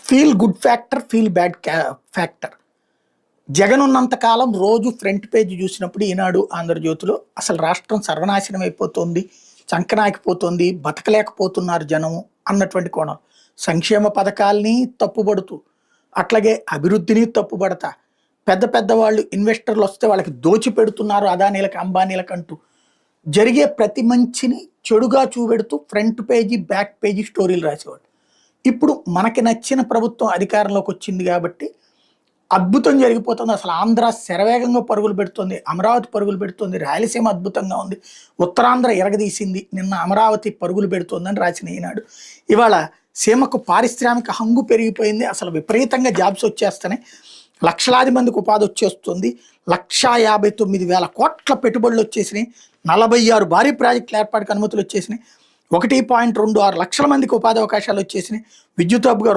Feel good factor, feel bad factor. Jagan ఉన్నంత కాలం రోజు front page చూసినప్పుడు ఈనాడు, ఆంధ్రజ్యోతిలో అసలు రాష్ట్రం సర్వనాశనం అయిపోతుంది, చంకనాకిపోతుంది, బతకలేకపోతున్నారు జనము అన్నటువంటి కోణం. సంక్షేమ పథకాల్ని తప్పుబడుతూ, అట్లాగే అభివృద్ధిని తప్పుబడతా, పెద్ద పెద్ద వాళ్ళు ఇన్వెస్టర్లు వస్తే వాళ్ళకి దోచి పెడుతున్నారు అదానీలకు, అంబానీలకు అంటూ జరిగే ప్రతి మంచిని చెడుగా చూపెడుతూ ఫ్రంట్ పేజీ, బ్యాక్ పేజీ స్టోరీలు రాసేవాడు. ఇప్పుడు మనకి నచ్చిన ప్రభుత్వం అధికారంలోకి వచ్చింది కాబట్టి అద్భుతం జరిగిపోతుంది. అసలు ఆంధ్ర శరవేగంగా పరుగులు పెడుతుంది, అమరావతి పరుగులు పెడుతుంది, రాయలసీమ అద్భుతంగా ఉంది, ఉత్తరాంధ్ర ఎరగదీసింది, నిన్న అమరావతి పరుగులు పెడుతుందని రాసిన ఈనాడు. ఇవాళ సీమకు పారిశ్రామిక హంగు పెరిగిపోయింది, అసలు విపరీతంగా జాబ్స్ వచ్చేస్తున్నాయి, లక్షలాది మందికి ఉపాధి వచ్చేస్తుంది, 1,59,000 కోట్ల పెట్టుబడులు వచ్చేసినాయి, 46 భారీ ప్రాజెక్టుల ఏర్పాటుకు అనుమతులు వచ్చేసినాయి, 1.26 లక్షల మందికి ఉపాధి అవకాశాలు వచ్చేసినాయి, విద్యుత్ హబ్గా